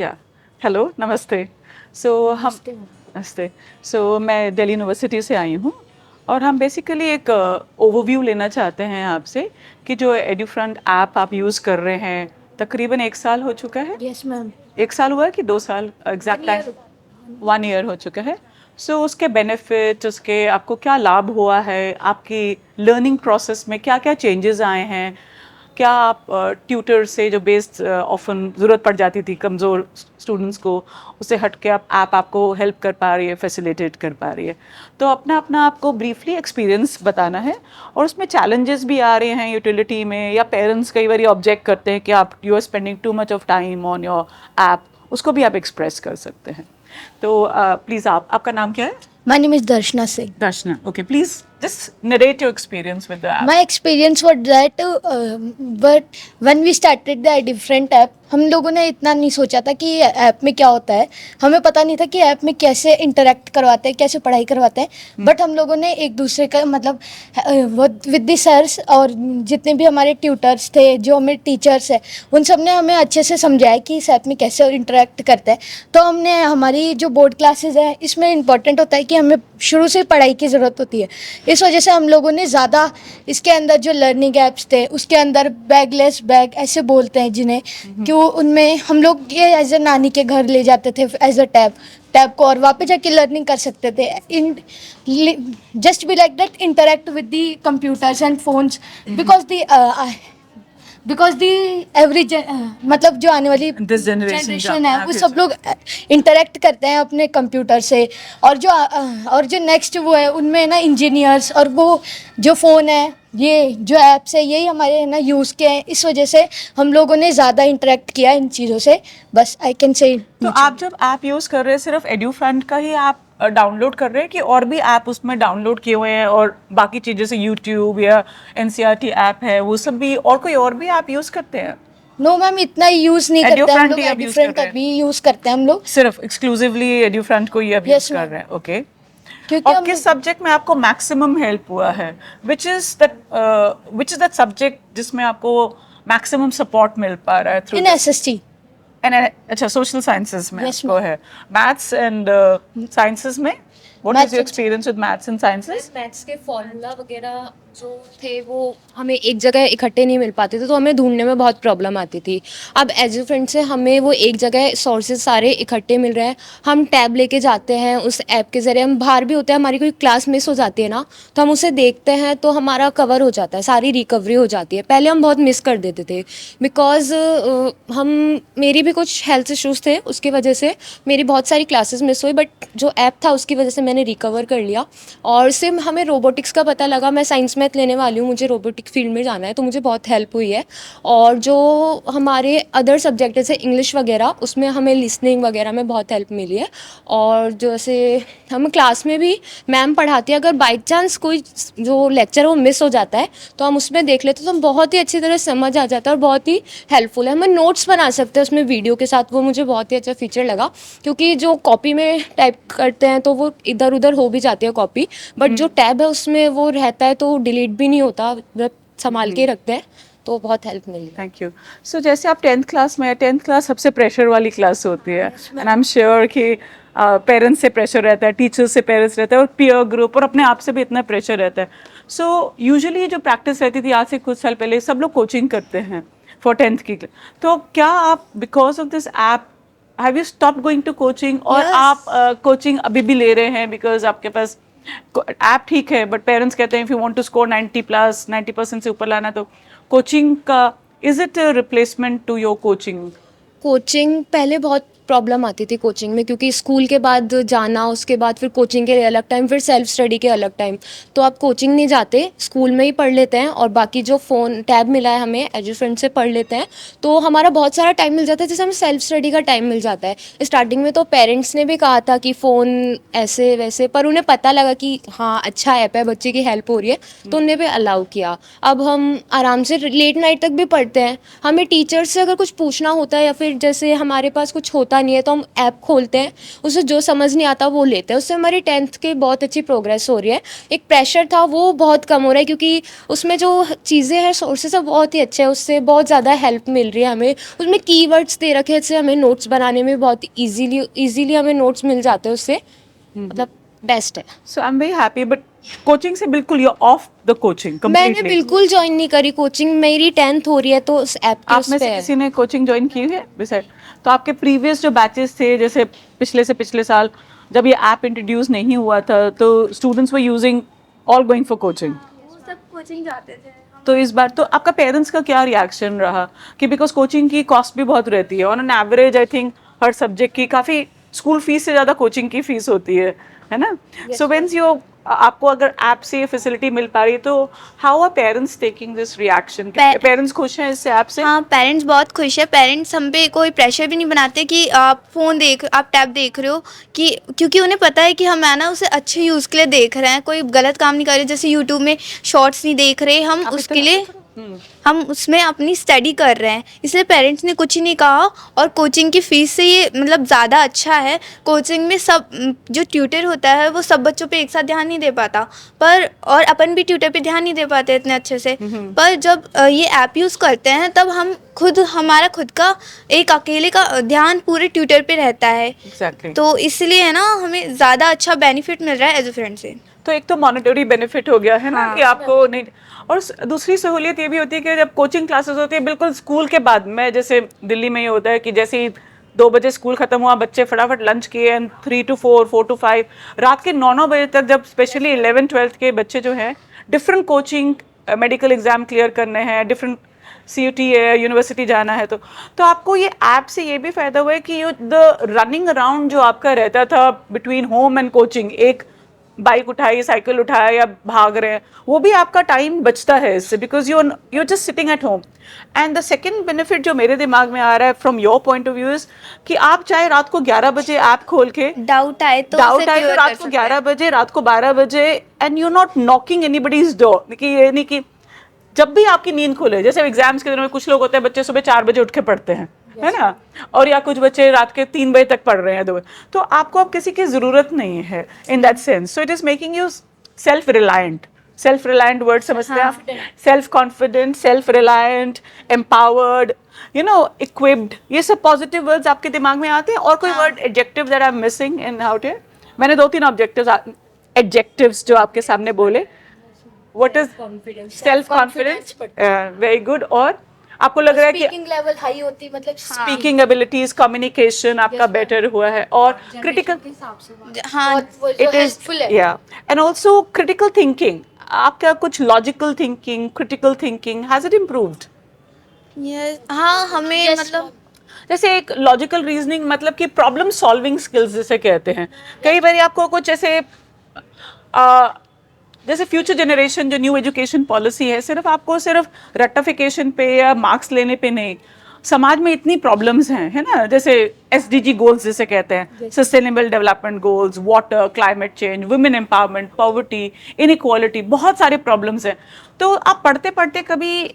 या हेलो नमस्ते। सो हम नमस्ते मैम। नमस्ते। मैं दिल्ली यूनिवर्सिटी से आई हूँ और हम बेसिकली एक ओवरव्यू लेना चाहते हैं आपसे कि जो एड्यूफ्रंट ऐप आप यूज़ कर रहे हैं तकरीबन 1 साल हो चुका है। Yes ma'am. 1 साल हुआ है कि 2 साल one exact time? Year. 1 year हो चुका है। उसके बेनिफिट, उसके आपको क्या लाभ हुआ है, आपकी लर्निंग प्रोसेस में क्या क्या चेंजेस आए हैं, क्या आप ट्यूटर से जो बेस्ड ऑफन ज़रूरत पड़ जाती थी कमज़ोर स्टूडेंट्स को, उससे हट के आप ऐप आपको हेल्प कर पा रही है, फैसिलिटेट कर पा रही है। तो अपना अपना आपको ब्रीफली एक्सपीरियंस बताना है और उसमें चैलेंजेस भी आ रहे हैं यूटिलिटी में, या पेरेंट्स कई बार ऑब्जेक्ट करते हैं कि आप you are spending too much of time on your app, उसको भी आप एक्सप्रेस कर सकते हैं। तो प्लीज़ आपका नाम क्या है? My name is Darshna Singh. Darshana. Okay, please just narrate your experience with the app. My experience was that but when we started the different app, हम लोगों ने इतना नहीं सोचा था कि ऐप में क्या होता है। हमें पता नहीं था कि ऐप में कैसे इंटरेक्ट करवाते हैं, कैसे पढ़ाई करवाते हैं। बट हम लोगों ने एक दूसरे का मतलब विद द सर्स और जितने भी हमारे ट्यूटर्स थे, जो हमें टीचर्स हैं, उन सब ने हमें अच्छे से समझाया कि इस ऐप में कैसे इंटरेक्ट करते हैं। तो हमने हमारी जो बोर्ड क्लासेस है, इसमें इंपॉर्टेंट होता है कि हमें शुरू से पढ़ाई की ज़रूरत होती है। इस वजह से हम लोगों ने ज़्यादा इसके अंदर जो लर्निंग ऐप्स थे, उसके अंदर बैगलेस बैग ऐसे बोलते हैं जिन्हें, कि वो उनमें हम लोग ये एज ए नानी के घर ले जाते थे एज अ टैब को, और वहाँ पे जाके लर्निंग कर सकते थे in just be like that interact with the computers and phones, because the because the every मतलब जो आने वाली दिस जनरेशन जनरेशन है वो सब लोग इंटरेक्ट करते हैं अपने कंप्यूटर से। और जो नेक्स्ट वो है उनमें ना इंजीनियर्स, और वो जो फ़ोन है, ये जो ऐप्स है, यही हमारे ना यूज़ के हैं। इस वजह से हम लोगों ने ज़्यादा इंटरेक्ट किया इन चीज़ों से। बस आई कैन से। तो आप जब ऐप यूज कर रहे हैं सिर्फ एड्यूफ्रंट का ही ऐप डाउनलोड कर रहे हैं कि और भी ऐप उसमें डाउनलोड किए हुए हैं, और बाकी चीजें जैसे यूट्यूब या एनसीईआरटी ऐप है वो सब भी, और कोई और भी ऐप यूज करते हैं? नो मैम, इतना यूज़ नहीं करते हम एड्यूफ्रंट लोग। ही आप यूज कर डिफरेंट रहे हैं? भी यूज़ करते हैं हम लोग। सिर्फ एक्सक्लूसिवली एड्यूफ्रंट को ही आप यूज यस कर मैम। रहे हैं? ओके। क्योंकि और हम किस सब्जेक्ट में आपको मैक्सिमम हेल्प हुआ है? विच इज दैट सब्जेक्ट जिसमें आपको मैक्सिमम सपोर्ट मिल पा रहा है थ्रू? In SST। एंड अच्छा, सोशल साइंसेज में यस आपको मैम। है? मैथ्स एंड साइंसेज में व्हाट इज मैथ्स योर अच्छा। Experience with maths and sciences? Maths के फॉर्मूला वगैरह जो थे वो हमें एक जगह इकट्ठे नहीं मिल पाते थे, तो हमें ढूंढने में बहुत प्रॉब्लम आती थी। अब एज ए फ्रेंड से हमें वो एक जगह सोर्सेज सारे इकट्ठे मिल रहे हैं। हम टैब लेके जाते हैं, उस ऐप के ज़रिए हम बाहर भी होते हैं, हमारी कोई क्लास मिस हो जाती है ना, तो हम उसे देखते हैं तो हमारा कवर हो जाता है, सारी रिकवरी हो जाती है। पहले हम बहुत मिस कर देते थे बिकॉज हम मेरी भी कुछ हेल्थ इश्यूज़ थे, उसकी वजह से मेरी बहुत सारी क्लासेस मिस हुई, बट जो ऐप था उसकी वजह से मैंने रिकवर कर लिया। और उससे हमें रोबोटिक्स का पता लगा। मैं साइंस मैथ लेने वाली हूँ, मुझे रोबोटिक फील्ड में जाना है, तो मुझे बहुत हेल्प हुई है। और जो हमारे अदर सब्जेक्ट जैसे इंग्लिश वगैरह, उसमें हमें लिसनिंग वगैरह में बहुत हेल्प मिली है। और जैसे हम क्लास में भी मैम पढ़ाती है, अगर बाई चांस कोई जो लेक्चर वो मिस हो जाता है तो हम उसमें देख लेते हैं, तो हम बहुत ही अच्छी तरह समझ आ जाता है और बहुत ही हेल्पफुल है। हम नोट्स बना सकते हैं उसमें वीडियो के साथ, वो मुझे बहुत ही अच्छा फीचर लगा। क्योंकि जो कॉपी में टाइप करते हैं तो वो इधर उधर हो भी जाती है कॉपी, बट जो टैब है उसमें वो रहता है तो डिलीट भी नहीं होता, संभाल के रखते हैं, तो बहुत हेल्प मिली। Thank you. सो जैसे आप 10th क्लास में, 10th क्लास सबसे प्रेशर वाली क्लास होती है, एंड आई एम श्योर कि पेरेंट्स से प्रेशर रहता है, टीचर्स से प्रेशर रहता है, और पीयर ग्रुप और अपने आप से भी इतना प्रेशर रहता है। सो यूजुअली जो प्रैक्टिस रहती थी आज से कुछ साल पहले, सब लोग कोचिंग करते हैं फॉर 10th की। तो क्या आप because of this app have you stop going to coaching, और Yes. आप कोचिंग अभी भी ले रहे हैं बिकॉज आपके पास ऐप ठीक है, बट पेरेंट्स कहते हैं if you want to score 90+, 90% से ऊपर लाना, तो कोचिंग का is it replacement to your coaching? Coaching पहले बहुत प्रॉब्लम आती थी कोचिंग में, क्योंकि स्कूल के बाद जाना, उसके बाद फिर कोचिंग के लिए अलग टाइम, फिर सेल्फ स्टडी के अलग टाइम। तो आप कोचिंग नहीं जाते, स्कूल में ही पढ़ लेते हैं, और बाकी जो फ़ोन टैब मिला है हमें एजुफ्रेंड से पढ़ लेते हैं, तो हमारा बहुत सारा टाइम मिल जाता है, जैसे हमें सेल्फ स्टडी का टाइम मिल जाता है। स्टार्टिंग में तो पेरेंट्स ने भी कहा था कि फ़ोन ऐसे वैसे, पर उन्हें पता लगा कि हाँ अच्छा ऐप है, बच्चे की हेल्प हो रही है, तो उन्हें भी अलाउ किया। अब हम आराम से लेट नाइट तक भी पढ़ते हैं। हमें टीचर से अगर कुछ पूछना होता है, या फिर जैसे हमारे पास कुछ होता आता नहीं है तो हम ऐप खोलते हैं, उसे जो समझ नहीं आता वो लेते हैं, उससे हमारी 10th की बहुत अच्छी प्रोग्रेस हो रही है। एक प्रेशर था वो बहुत कम हो रहा है क्योंकि उसमें जो चीज़ें हैं सोर्सेज है बहुत ही अच्छे हैं, उससे बहुत ज़्यादा हेल्प मिल रही है हमें। उसमें कीवर्ड्स दे रखे हैं, इससे हमें नोट्स बनाने में बहुत ईजीली हमें नोट्स मिल जाते हैं उससे, मतलब बेस्ट है। So I am very happy, but coaching से बिल्कुल यू ऑफ द कोचिंग मैंने कंप्लीटली? बिल्कुल ज्वाइन नहीं करी कोचिंग, मेरी 10th हो रही है तो उस ऐप के आप उस में पे से है। किसी ने कोचिंग ज्वाइन की है बिसाइड? तो आपके प्रीवियस जो बैचेस थे, जैसे पिछले से पिछले साल जब ये ऐप इंट्रोड्यूस नहीं हुआ था, तो students were using all going for coaching, वो सब कोचिंग जाते थे। तो इस बार तो आपका पेरेंट्स का क्या रिएक्शन रहा? कि बिकॉज कोचिंग की कॉस्ट भी बहुत रहती है, on an average I think her subject की काफ़ी स्कूल फीस से ज़्यादा कोचिंग की फीस होती है ना? सो व्हेंस यू आपको अगर ऐप से ये फैसिलिटी मिल पा रही है, तो how are parents taking this reaction? Parents खुश हैं इससे ऐप से? हाँ, पेरेंट्स बहुत खुश है। पेरेंट्स हम पे कोई प्रेशर भी नहीं बनाते कि आप आप टैब देख रहे हो, कि क्योंकि उन्हें पता है कि हम है ना उसे अच्छे यूज़ के लिए देख रहे हैं, कोई गलत काम नहीं कर रहे। जैसे यूट्यूब में शॉर्ट्स नहीं देख रहे हम, आप उसके इतना- लिए हम उसमें अपनी स्टडी कर रहे हैं, इसलिए पेरेंट्स ने कुछ नहीं कहा। और कोचिंग की फ़ीस से ये मतलब ज़्यादा अच्छा है। कोचिंग में सब जो ट्यूटर होता है वो सब बच्चों पे एक साथ ध्यान नहीं दे पाता, पर और अपन भी ट्यूटर पे ध्यान नहीं दे पाते इतने अच्छे से। पर जब ये ऐप यूज़ करते हैं तब हमारा खुद का एक अकेले का ध्यान पूरे ट्यूटर पे रहता है। एग्जैक्टली। तो इसलिए है ना हमें ज़्यादा अच्छा बेनिफिट मिल रहा है एज अ फ्रेंड से। तो एक तो मॉनेटरी बेनिफिट हो गया है ना, कि आपको नहीं, और दूसरी सहूलियत ये भी होती है कि जब कोचिंग क्लासेस होती है बिल्कुल स्कूल के बाद में, जैसे दिल्ली में ये होता है कि जैसे ही 2 बजे स्कूल खत्म हुआ, बच्चे फटाफट लंच किए, एंड 3 to 4, 4 to 5, रात के 9 बजे तक, जब स्पेशली 11th-12th के बच्चे जो हैं different coaching, medical exam clear करने हैं, डिफरेंट CUT है, यूनिवर्सिटी जाना है, तो आपको ये ऐप से ये भी फायदा हुआ है कि द रनिंग अराउंड जो आपका रहता था बिटवीन होम एंड कोचिंग, एक बाइक उठाई, साइकिल उठाया या भाग रहे हैं, वो भी आपका टाइम बचता है इससे, because you just sitting at home. And the second benefit जो मेरे दिमाग में आ रहा है from your point of view is कि आप चाहे रात को 11 बजे ऐप खोल के डाउट आए तो उसे clear कर रात को सकते हैं। 11 बजे, रात को 12 बजे, and you not knocking anybody's door, कि ये नहीं कि जब भी आपकी नींद खुले, जैसे एग्जाम्स के दिनों में कुछ लोग होते हैं बच्चे सुबह 4 बजे उठ के पढ़ते हैं, है ना, और या कुछ बच्चे रात के 3 बजे तक पढ़ रहे हैं, 2 बजे, तो आपको अब किसी की जरूरत नहीं है in that sense. So it is making you self reliant word समझते हैं आप? Self confident, self reliant, empowered, you know, equipped, ये सब पॉजिटिव वर्ड्स आपके दिमाग में आते हैं? और कोई word adjective that I am missing in how to? मैंने 2-3 एडजेक्टिव्स जो आपके सामने बोले। What is self confidence? Very good. और आपको लग रहा है कि स्पीकिंग लेवल हाई होती, मतलब स्पीकिंग एबिलिटीज, कम्युनिकेशन आपका बेटर हुआ है, और क्रिटिकल, हाँ, इट इज, या, एंड ऑल्सो क्रिटिकल थिंकिंग, आपका कुछ logical thinking, critical thinking, has it improved? हाँ हमें मतलब जैसे एक लॉजिकल रीजनिंग, मतलब कि प्रॉब्लम सॉल्विंग स्किल्स जिसे कहते हैं, कई बार आपको कुछ ऐसे जैसे फ्यूचर जनरेशन जो न्यू एजुकेशन पॉलिसी है, सिर्फ रेक्टिफिकेशन पे या मार्क्स लेने पे नहीं, समाज में इतनी प्रॉब्लम्स हैं, है ना, जैसे SDG गोल्स जिसे कहते हैं, sustainable development goals, water, climate change, women empowerment, poverty, inequality, बहुत सारे प्रॉब्लम्स हैं। तो आप पढ़ते पढ़ते कभी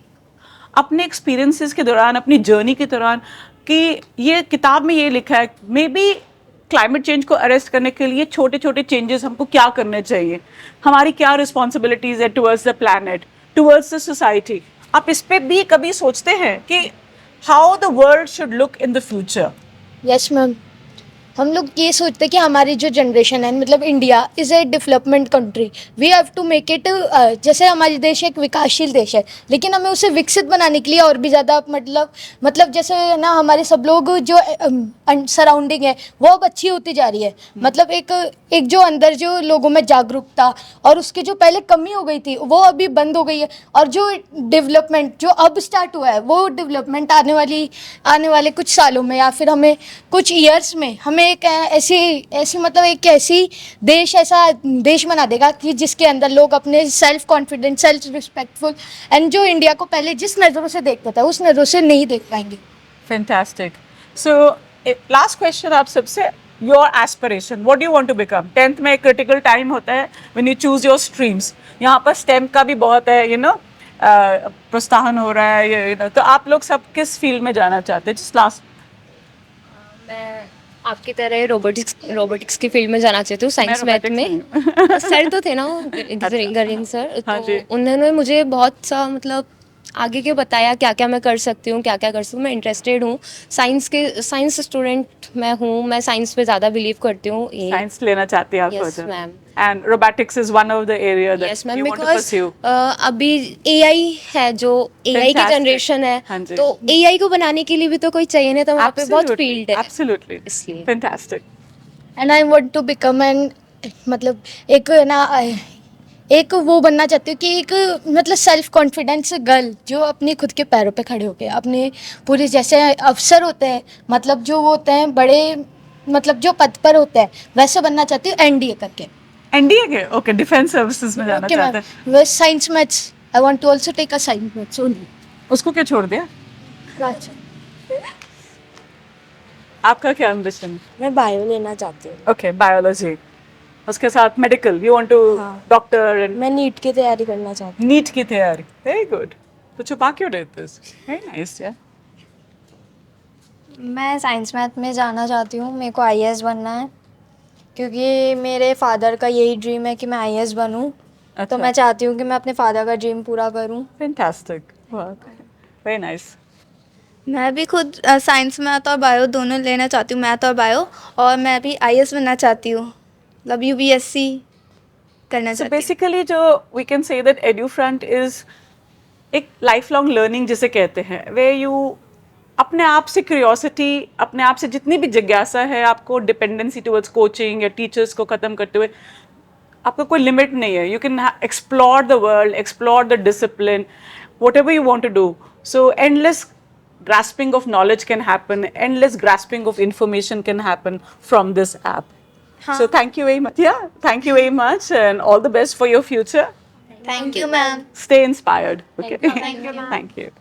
अपने एक्सपीरियंसेस के दौरान, अपनी जर्नी के दौरान, कि ये किताब में ये लिखा है, मे बी क्लाइमेट चेंज को अरेस्ट करने के लिए छोटे छोटे चेंजेस हमको क्या करने चाहिए, हमारी क्या रिस्पॉन्सिबिलिटीज है towards the planet, towards the society, आप इस पे भी कभी सोचते हैं कि how the world should look in the future? Yes ma'am, हम लोग ये सोचते हैं कि हमारी जो जनरेशन है, मतलब India is a development country, we have to make it, जैसे हमारी देश एक विकासशील देश है, लेकिन हमें उसे विकसित बनाने के लिए और भी ज़्यादा मतलब जैसे ना हमारे सब लोग जो सराउंडिंग है वो अब अच्छी होती जा रही है। मतलब एक जो अंदर जो लोगों में जागरूकता और उसकी जो पहले कमी हो गई थी वो अभी बंद हो गई है, और जो डेवलपमेंट जो अब स्टार्ट हुआ है वो डेवलपमेंट आने वाले कुछ सालों में या फिर हमें कुछ ईयर्स में हमें एक ऐसी मतलब एक ऐसा देश बना देगा कि जिसके अंदर लोग अपने self confident, self respectful and जो इंडिया को पहले जिस नज़रों से देखता था उस नज़रों से नहीं देख पाएंगे। फैंटास्टिक। सो लास्ट क्वेश्चन आप सबसे, your aspiration, what do you want to become? 10th में एक क्रिटिकल टाइम होता है when you choose your streams, यहाँ पर स्टेम का भी बहुत है, यू नो, प्रोत्साहन हो रहा है, तो आप लोग सब किस फील्ड में जाना चाहते हैं? Just last. मैं आपकी तरह रोबोटिक्स की फील्ड में जाना चाहती हूँ, साइंस मैं मैथ robotics में। सर तो थे ना वो गरिन सर, हाँ जी। तो उन्होंने मुझे बहुत सा मतलब आगे के बताया क्या क्या मैं कर सकती हूँ, क्या क्या कर सकती हूँ। मैं इंटरेस्टेड हूँ, साइंस स्टूडेंट मैं हूँ, मैं साइंस पे ज़्यादा बिलीव करती हूँ। ये साइंस लेना चाहती हैं आप Yes, further, ma'am. And robotics is one of the area that yes ma'am, you want to because pursue. अभी एआई है, जो एआई की Fantastic. जनरेशन है, हाँ जी। तो एआई को बनाने के लिए भी तो कोई चाहिए, नहीं तो वहाँ पे बहुत Absolutely, फील्ड है absolutely. इसलिए। Fantastic. And I want to become an, मतलब एक ना एक वो बनना चाहती हूँ कि एक मतलब सेल्फ कॉन्फिडेंस गर्ल जो अपने खुद के पैरों पे खड़े होके अपने पूरे, जैसे अफसर होते हैं, मतलब जो वो होते हैं बड़े, मतलब जो पद पर होते हैं, वैसे बनना चाहती हूँ एनडीए करके। एनडीए के ओके, डिफेंस सर्विसेज में जाना ओके चाहते मैम, हैं। वह science maths, I want to also take a science maths only. उसको क्या छोड़ दिया? आपका क्या एम्बिशन है? मैं बायो लेना चाहती हूँ। ओके, बायोलॉजी, उसके साथ मेडिकल, यू वांट टू हाँ। डॉक्टर एंड मैं नीट की तैयारी करना चाहती नीट की तैयारी। Very good. तो छुपा क्यों रहते हो? वेरी नाइस यार। मैं साइंस मैथ में जाना चाहती हूँ, मेरे को आईएएस बनना है, क्योंकि मेरे फादर का यही ड्रीम है कि मैं आईएएस बनूँ। अच्छा। तो मैं चाहती हूँ कि मैं अपने फादर का ड्रीम पूरा करूँ। Fantastic, very nice. मैं भी खुद साइंस मैथ और बायो दोनों लेना चाहती हूँ, मैथ और बायो, और मैं भी आईएएस बनना चाहती हूँ, मतलब यूपीएससी करना So चाहती हूँ। basically जो we can say that EduFront is एक लाइफ लॉन्ग लर्निंग जिसे कहते हैं, वे यू अपने आप से क्यूरियोसिटी, अपने आप से जितनी भी जिज्ञासा है आपको, डिपेंडेंसी टुवर्ड्स कोचिंग या टीचर्स को ख़त्म करते हुए आपका कोई लिमिट नहीं है। You can explore the world, explore the discipline, whatever you want to do. So endless grasping of knowledge can happen, endless grasping of information can happen from this app. So thank you very much. Yeah, thank you very much and all the best for your future. Thank you ma'am. Stay inspired. Okay. Thank you.